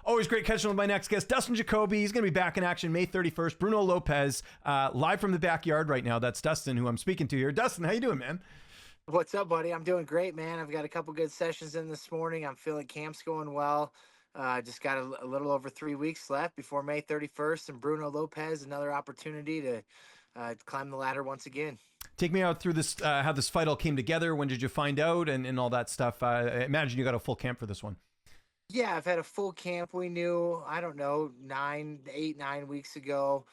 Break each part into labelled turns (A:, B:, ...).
A: Always great catching with my next guest, Dustin Jacoby. He's going to be back in action May 31st. Bruno Lopez, live from the backyard right now. That's Dustin, who I'm speaking to here. Dustin, how you doing, man?
B: What's up, buddy? I'm doing great, man. I've got a couple good sessions in this morning. I'm feeling camp's going well. Just got a little over 3 weeks left before May 31st, and Bruno Lopez, another opportunity to climb the ladder once again.
A: Take me out through this, how this fight all came together. When did you find out and all that stuff? I imagine you got a full camp for this one.
B: Yeah, I've had a full camp. We knew, I don't know, 9 weeks ago.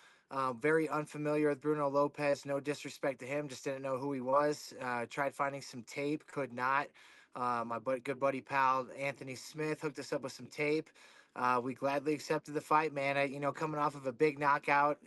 B: Very unfamiliar with Bruno Lopez. No disrespect to him, just didn't know who he was. Tried finding some tape, could not. My good buddy pal Anthony Smith hooked us up with some tape. We gladly accepted the fight, man. Coming off of a big knockout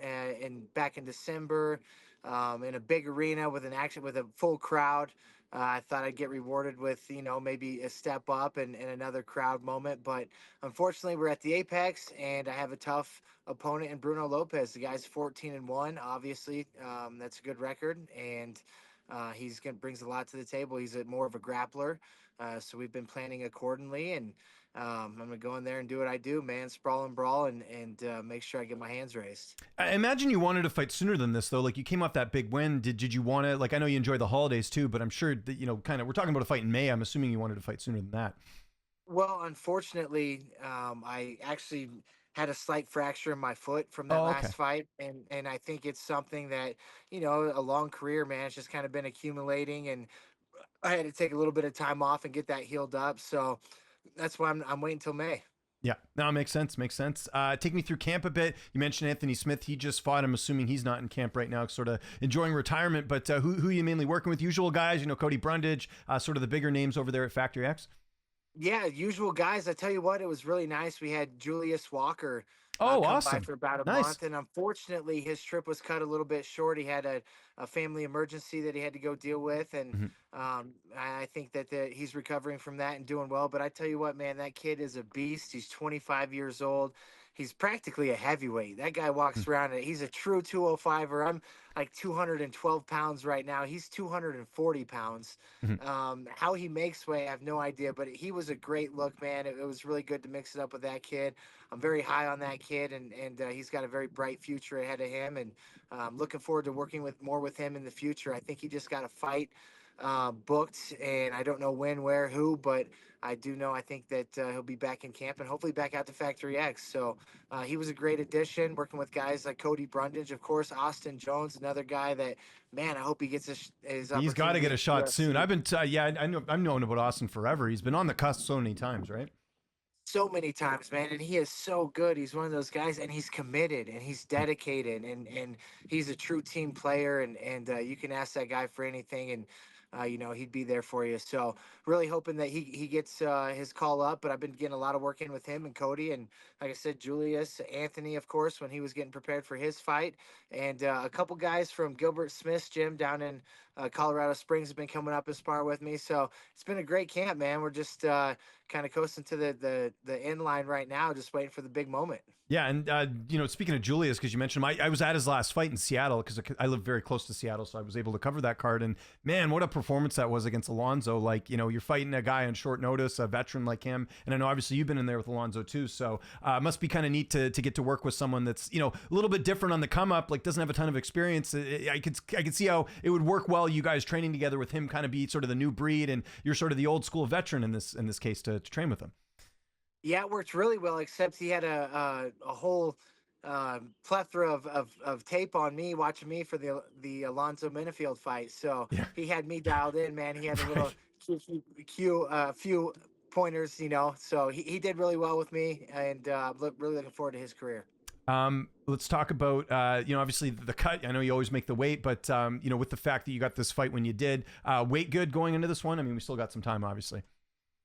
B: back in December, in a big arena with a full crowd. I thought I'd get rewarded with, maybe a step up and another crowd moment. But unfortunately, we're at the Apex, and I have a tough opponent in Bruno Lopez. The guy's 14-1. Obviously, that's a good record, and brings a lot to the table. He's more of a grappler, so we've been planning accordingly. And I'm gonna go in there and do what I do, man. Sprawl and brawl, and make sure I get my hands raised.
A: I imagine you wanted to fight sooner than this, though. Like, you came off that big win. Did you want to? Like, I know you enjoy the holidays too, but I'm sure that we're talking about a fight in May. I'm assuming you wanted to fight sooner than that.
B: Well, unfortunately, I actually had a slight fracture in my foot from that
A: Oh, okay.
B: last fight, and I think it's something that a long career, man. It's just kind of been accumulating, and I had to take a little bit of time off and get that healed up. So that's why I'm waiting till May.
A: Yeah, no, it makes sense. Makes sense. Take me through camp a bit. You mentioned Anthony Smith. He just fought. I'm assuming he's not in camp right now, sort of enjoying retirement. But who are you mainly working with? Usual guys, Cody Brundage, sort of the bigger names over there at Factory X.
B: Yeah, usual guys. I tell you what, it was really nice. We had Julius Walker
A: Oh,
B: come by
A: awesome.
B: for about a
A: Nice.
B: month, and unfortunately, his trip was cut a little bit short. He had a family emergency that he had to go deal with, and
A: Mhm.
B: I think that he's recovering from that and doing well. But I tell you what, man, that kid is a beast. He's 25 years old. He's practically a heavyweight. That guy walks around, and he's a true 205er. I'm like 212 pounds right now. He's 240 pounds.
A: Mhm.
B: How he makes weight, I have no idea, but he was a great look, man. It was really good to mix it up with that kid. I'm very high on that kid, and he's got a very bright future ahead of him, and looking forward to working more with him in the future. I think he just got a fight booked, and I don't know when, where, who, but I do know I think that he'll be back in camp and hopefully back out to Factory X. So he was a great addition, working with guys like Cody Brundage, of course, Austin Jones, another guy that, man, I hope he gets his opportunity.
A: He's got to get a
B: in
A: shot
B: UFC.
A: soon. I've been, I know, I've known about Austin forever. He's been on the cusp so many times, right?
B: So many times, man, and he is so good. He's one of those guys, and he's committed, and he's dedicated, and he's a true team player, and you can ask that guy for anything, and he'd be there for you. So really hoping that he gets his call up. But I've been getting a lot of work in with him and Cody, and like I said, Julius, Anthony, of course, when he was getting prepared for his fight, and a couple guys from Gilbert Smith's gym down in Colorado Springs have been coming up and spar with me. So it's been a great camp, man. We're just kind of coasting to the end line right now, just waiting for the big moment.
A: Yeah, and speaking of Julius, because you mentioned him, I was at his last fight in Seattle because I live very close to Seattle, so I was able to cover that card. And man, what a performance that was against Alonzo! Like, you're fighting a guy on short notice, a veteran like him, and I know obviously you've been in there with Alonzo too. So it must be kind of neat to get to work with someone that's a little bit different on the come up, like doesn't have a ton of experience. I could see how it would work well. You guys training together with him, kind of be sort of the new breed, and you're sort of the old school veteran in this case to train with him.
B: Yeah, it worked really well, except he had a whole plethora of tape on me, watching me for the Alonzo Minifield fight. So
A: Yeah.
B: he had me dialed in, man. He had a little few pointers, So he did really well with me, and really looking forward to his career.
A: Let's talk about, obviously the cut. I know you always make the weight, but, with the fact that you got this fight when you did, weight good going into this one. I mean, we still got some time, obviously.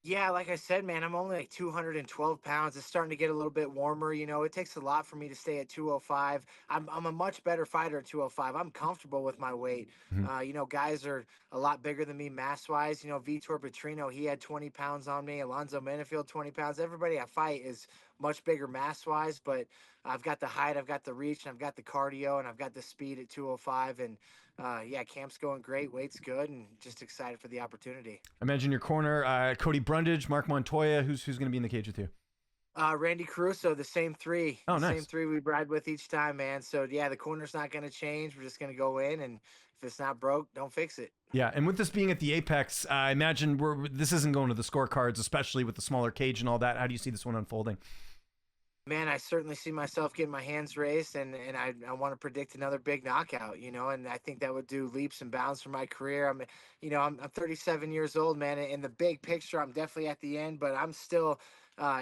B: Yeah, like I said, man, I'm only like 212 pounds. It's starting to get a little bit warmer. It takes a lot for me to stay at 205. I'm a much better fighter at 205. I'm comfortable with my weight.
A: Mhm.
B: Guys are a lot bigger than me mass wise. Vitor Petrino, he had 20 pounds on me. Alonzo Menifield, 20 pounds. Everybody I fight is much bigger mass wise, but I've got the height, I've got the reach, and I've got the cardio, and I've got the speed at 205. And camp's going great. Weight's good, and just excited for the opportunity.
A: I imagine your corner, Cody Brundage, Mark Montoya. Who's going to be in the cage with you?
B: Randy Caruso,
A: Oh,
B: the same
A: nice.
B: three we ride with each time, man. So yeah, the corner's not going to change. We're just going to go in, and if it's not broke, don't fix it.
A: Yeah, and with this being at the Apex, I imagine this isn't going to the scorecards, especially with the smaller cage and all that. How do you see this one unfolding?
B: Man, I certainly see myself getting my hands raised, and I want to predict another big knockout, and I think that would do leaps and bounds for my career. I'm 37 years old, man. In the big picture, I'm definitely at the end, but I'm still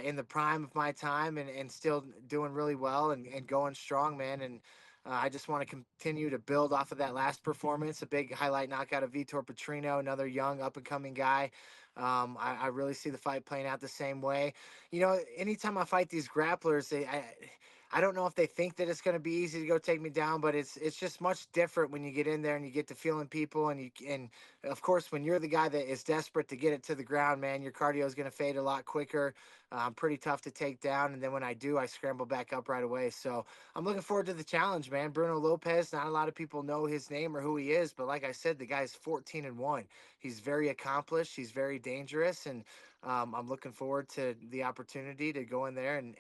B: in the prime of my time and still doing really well and going strong, man. And I just want to continue to build off of that last performance, a big highlight knockout of Vitor Petrino, another young up and coming guy. I really see the fight playing out the same way. Anytime I fight these grapplers, I don't know if they think that it's going to be easy to go take me down, but it's just much different when you get in there and you get to feeling people, and of course when you're the guy that is desperate to get it to the ground, man, your cardio is going to fade a lot quicker. Pretty tough to take down, and then when I do, I scramble back up right away. So I'm looking forward to the challenge, man. Bruno Lopez. Not a lot of people know his name or who he is, but like I said, the guy's 14-1. He's very accomplished. He's very dangerous, and I'm looking forward to the opportunity to go in there and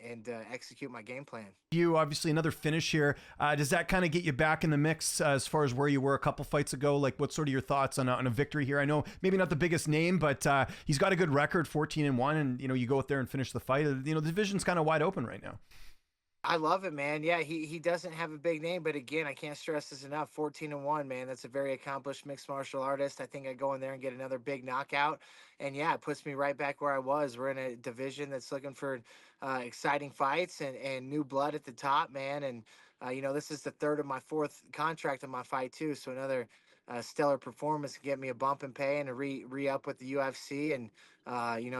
B: execute my game plan.
A: You obviously another finish here. Does that kind of get you back in the mix as far as where you were a couple fights ago? Like, what's sort of your thoughts on a victory here? I know maybe not the biggest name, but he's got a good record, 14-1, and you go out there and finish the fight. The division's kind of wide open right now.
B: I love it, man. Yeah, he doesn't have a big name, but again, I can't stress this enough. 14-1, man. That's a very accomplished mixed martial artist. I think I go in there and get another big knockout, and yeah, it puts me right back where I was. We're in a division that's looking for exciting fights and new blood at the top, man. And this is the third of my fourth contract of my fight too, so another stellar performance to get me a bump in pay and a re up with the UFC, and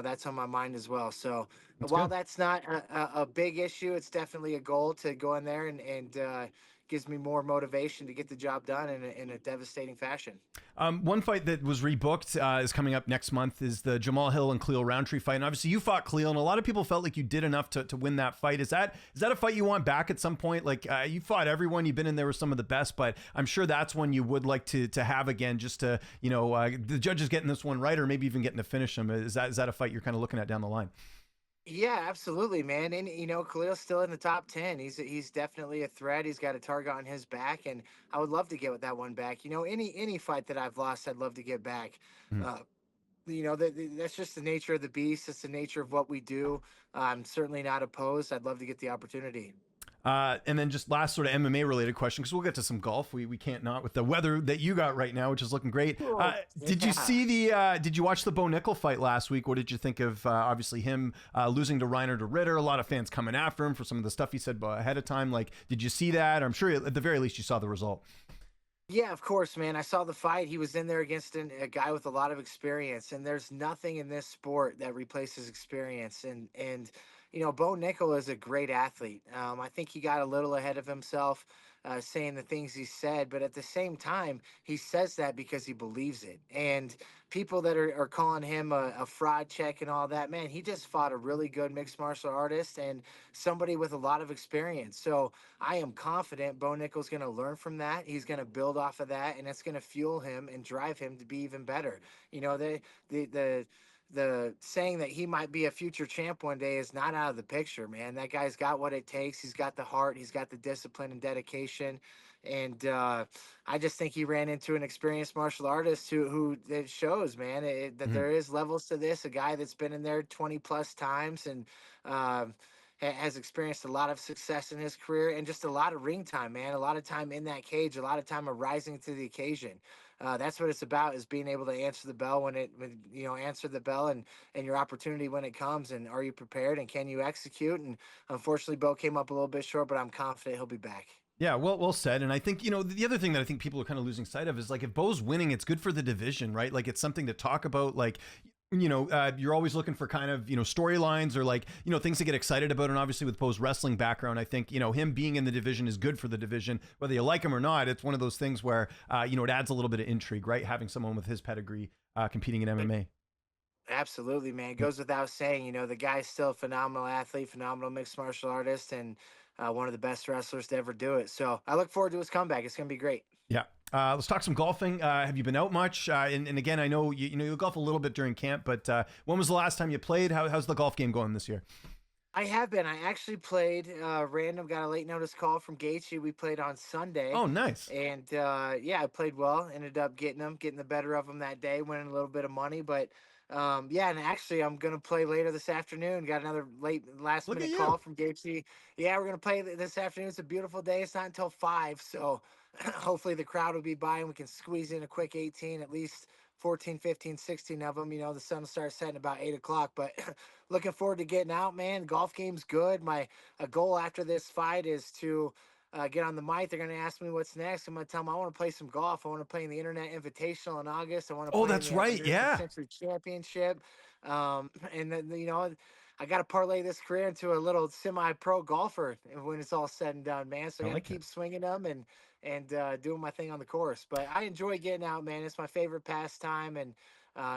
B: that's on my mind as well. So
A: That's
B: while
A: good.
B: that's not a big issue, it's definitely a goal to go in there and gives me more motivation to get the job done in a devastating fashion.
A: One fight that was rebooked is coming up next month is the Jamal Hill and Khalil Rountree fight. And obviously you fought Khalil, and a lot of people felt like you did enough to win that fight. Is that a fight you want back at some point? Like you fought everyone, you've been in there with some of the best, but I'm sure that's one you would like to have again, just to, the judges getting this one right, or maybe even getting to finish them. Is that a fight you're kind of looking at down the line?
B: Yeah, absolutely, man. And Khalil's still in the top 10. He's definitely a threat. He's got a target on his back, and I would love to get that one back. Any fight that I've lost, I'd love to get back.
A: Mhm.
B: Uh, that's just the nature of the beast. It's the nature of what we do. I'm certainly not opposed. I'd love to get the opportunity.
A: And then just last sort of MMA related question, because we'll get to some golf. We can't not with the weather that you got right now, which is looking great. Did you see did you watch the Bo Nickal fight last week? What did you think of obviously him losing to Reiner to Ritter? A lot of fans coming after him for some of the stuff he said ahead of time. Like, did you see that? I'm sure at the very least you saw the result.
B: Yeah, of course, man. I saw the fight. He was in there against a guy with a lot of experience, and there's nothing in this sport that replaces experience. And Bo Nickal is a great athlete. I think he got a little ahead of himself, saying the things he said, but at the same time, he says that because he believes it. And people that are calling him a fraud check and all that, man, he just fought a really good mixed martial artist and somebody with a lot of experience. So I am confident Bo Nickal's going to learn from that. He's going to build off of that, and it's going to fuel him and drive him to be even better. The saying that he might be a future champ one day is not out of the picture, man. That guy's got what it takes. He's got the heart. He's got the discipline and dedication. And I just think he ran into an experienced martial artist who it shows, man, that
A: Mhm.
B: there is levels to this. A guy that's been in there 20 plus times and has experienced a lot of success in his career and just a lot of ring time, man. A lot of time in that cage, a lot of time of rising to the occasion. That's what it's about, is being able to answer the bell answer the bell and your opportunity when it comes. And are you prepared and can you execute? And unfortunately, Bo came up a little bit short, but I'm confident he'll be back.
A: Yeah, well said. And I think, the other thing that I think people are kind of losing sight of is, like, if Bo's winning, it's good for the division, right? Like, it's something to talk about. Like, you're always looking for kind of, storylines or, like, things to get excited about. And obviously with Bo's wrestling background, I think, him being in the division is good for the division, whether you like him or not. It's one of those things where, it adds a little bit of intrigue, right? Having someone with his pedigree competing in MMA.
B: Absolutely, man. It goes without saying, the guy's still a phenomenal athlete, phenomenal mixed martial artist, and one of the best wrestlers to ever do it. So I look forward to his comeback. It's going to be great.
A: Yeah. Let's talk some golfing. Have you been out much? And again, I know you golf a little bit during camp, but when was the last time you played? How's the golf game going this year?
B: I have been. I actually played random, got a late notice call from Gaethje. We played on Sunday.
A: Oh, nice.
B: And yeah, I played well. Ended up getting the better of him that day, winning a little bit of money. But yeah, and actually, I'm gonna play later this afternoon. Got another last
A: Look at
B: minute
A: you.
B: call from Gaethje. Yeah, we're gonna play this afternoon. It's a beautiful day. It's not until 5, so hopefully the crowd will be by and we can squeeze in a quick 18, at least 14, 15, 16 of them. The sun will start setting about 8 o'clock. But looking forward to getting out, man. Golf game's good. My a goal after this fight is to get on the mic. They're going to ask me what's next. I'm going to tell them I want to play some golf. I want to play in the Internet Invitational in August. I want to
A: Oh,
B: play in
A: that's
B: the
A: right.
B: American
A: Yeah.
B: Century Championship. And then, I got to parlay this career into a little semi-pro golfer when it's all said and done, man. So
A: I
B: I got to
A: like it.
B: keep swinging them and doing my thing on the course. But I enjoy getting out, man. It's my favorite pastime, and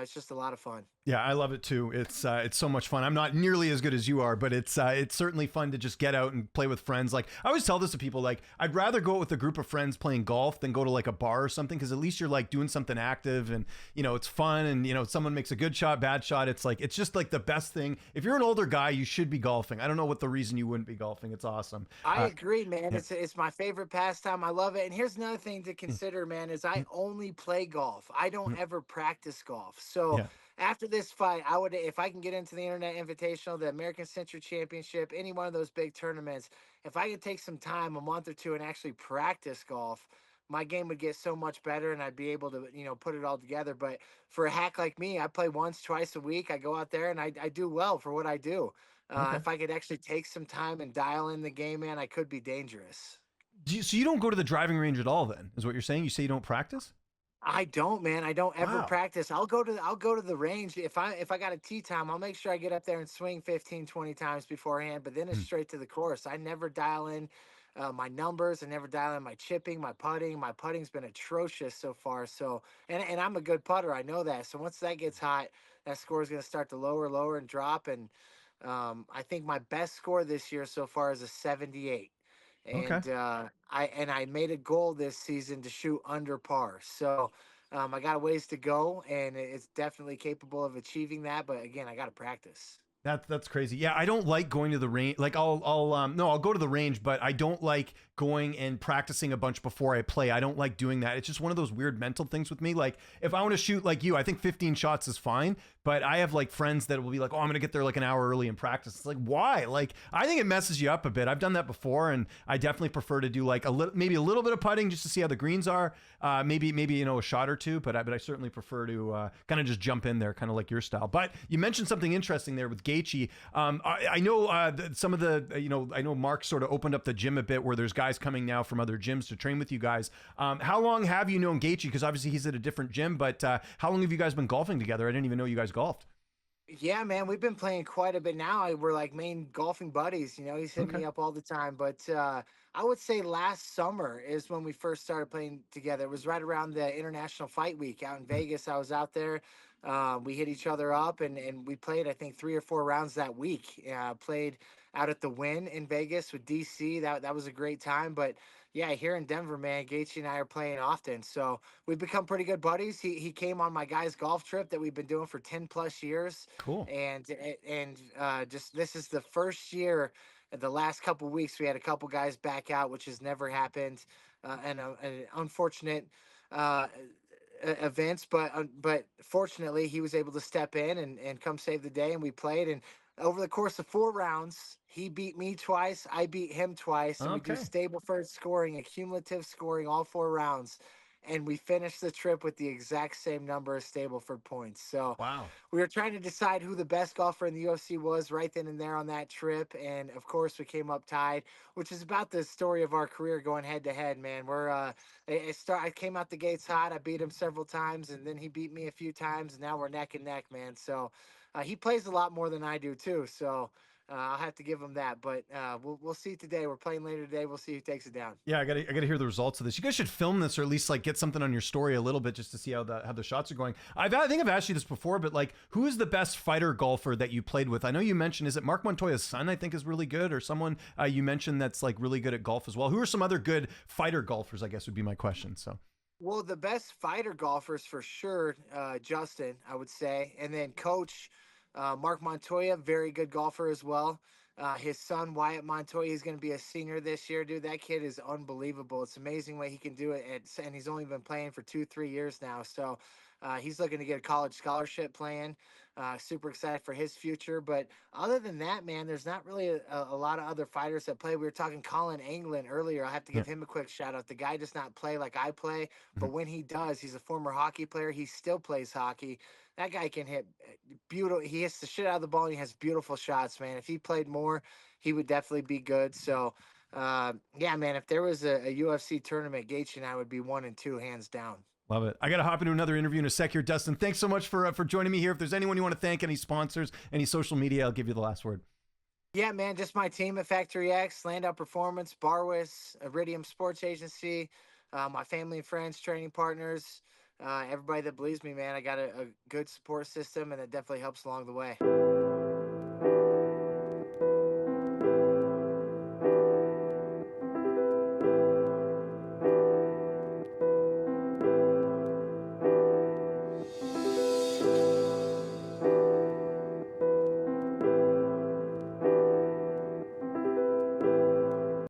B: it's just a lot of fun.
A: Yeah, I love it too. It's so much fun. I'm not nearly as good as you are, but it's certainly fun to just get out and play with friends. Like I always tell this to people, like I'd rather go out with a group of friends playing golf than go to like a bar or something, because at least you're like doing something active and it's fun, and someone makes a good shot, bad shot. It's just like the best thing. If you're an older guy, you should be golfing. I don't know what the reason you wouldn't be golfing. It's awesome.
B: I agree, man.
A: Yeah.
B: It's my favorite pastime. I love it. And here's another thing to consider, man, is I only play golf. I don't ever practice golf. So
A: Yeah.
B: after this fight, I would, if I can get into the Internet Invitational, the American Century Championship, any one of those big tournaments, if I could take some time, a month or two, and actually practice golf, my game would get so much better and I'd be able to, put it all together. But for a hack like me, I play once, twice a week. I go out there and I do well for what I do.
A: Okay.
B: If I could actually take some time and dial in the game, man, I could be dangerous.
A: So you don't go to the driving range at all, then? Is what you're saying? You say you don't practice?
B: I don't, man. I don't ever
A: Wow.
B: practice. I'll go to the range if I got a tee time. I'll make sure I get up there and swing 15, 20 times beforehand, but then it's
A: Hmm.
B: straight to the course. I never dial in my numbers. I never dial in my chipping, my putting. My putting's been atrocious so far. So, and I'm a good putter. I know that. So once that gets hot, that score is going to start to lower and drop. And I think my best score this year so far is a 78.
A: Okay.
B: And I made a goal this season to shoot under par. So I got a ways to go, and it's definitely capable of achieving that. But again, I got to practice.
A: That's crazy. Yeah, I don't like going to the range. Like I'll go to the range, but I don't like going and practicing a bunch before I play. I don't like doing that. It's just one of those weird mental things with me. Like if I want to shoot like you, I think 15 shots is fine, but I have like friends that will be like, "Oh, I'm going to get there like an hour early and practice." It's like, "Why?" Like I think it messes you up a bit. I've done that before, and I definitely prefer to do like maybe a little bit of putting just to see how the greens are. Maybe a shot or two, but I certainly prefer to kind of just jump in there, kind of like your style. But you mentioned something interesting there with Gaethje. I know some of the I know Mark sort of opened up the gym a bit, where there's guys coming now from other gyms to train with you guys. How long have you known Gaethje? Because obviously he's at a different gym, but how long have you guys been golfing together? I didn't even know you guys golfed.
B: Yeah, man, we've been playing quite a bit now. We're like main golfing buddies. He's hitting
A: Okay.
B: me up all the time. But I would say last summer is when we first started playing together. It was right around the International Fight Week out in Vegas. I was out there. We hit each other up, and we played, I think, 3 or 4 rounds that week. Played out at the Win in Vegas with DC. That was a great time. But yeah, here in Denver, man, Gaethje and I are playing often. So we've become pretty good buddies. He came on my guys' golf trip that we've been doing for 10 plus years,
A: Cool.
B: and just this is the first year. The last couple weeks, we had a couple guys back out, which has never happened, and an unfortunate uh, events. But fortunately, he was able to step in and come save the day, and we played. And over the course of 4 rounds, he beat me twice, I beat him twice, and we do
A: Okay.
B: Stableford scoring, a cumulative scoring all 4 rounds. And we finished the trip with the exact same number of Stableford points. So
A: Wow.
B: we were trying to decide who the best golfer in the UFC was right then and there on that trip. And of course, we came up tied, which is about the story of our career going head to head, man. I came out the gates hot. I beat him several times, and then he beat me a few times. And now we're neck and neck, man. So he plays a lot more than I do, too. So I'll have to give him that. But we'll see today. We're playing later today. We'll see who takes it down.
A: Yeah, I gotta hear the results of this. You guys should film this, or at least like get something on your story a little bit, just to see how the shots are going. I think I've asked you this before, but like, who is the best fighter golfer that you played with? I know you mentioned, is it Mark Montoya's son? I think is really good, or someone you mentioned that's like really good at golf as well. Who are some other good fighter golfers? I guess would be my question. So
B: Well, the best fighter golfers for sure, Justin, I would say, and then coach Mark Montoya, very good golfer as well. His son Wyatt Montoya, he's going to be a senior this year, dude. That kid is unbelievable. It's amazing what he can do it, and he's only been playing for 2-3 years now. So he's looking to get a college scholarship playing. Super excited for his future. But other than that, man, there's not really a lot of other fighters that play. We were talking Colin Anglin earlier. I have to
A: Yeah.
B: give him a quick shout out. The guy does not play like I play, but
A: Mhm.
B: when he does, he's a former hockey player. He still plays hockey. That guy can hit beautiful. He hits the shit out of the ball, and he has beautiful shots, man. If he played more, he would definitely be good. So, yeah, man, if there was a UFC tournament, Gaethje and I would be 1 and 2, hands down.
A: Love it. I got to hop into another interview in a sec here, Dustin. Thanks so much for joining me here. If there's anyone you want to thank, any sponsors, any social media, I'll give you the last word.
B: Yeah, man, just my team at Factory X, Landau Performance, Barwis, Iridium Sports Agency, my family and friends, training partners, everybody that believes me, man. I got a good support system, and it definitely helps along the way.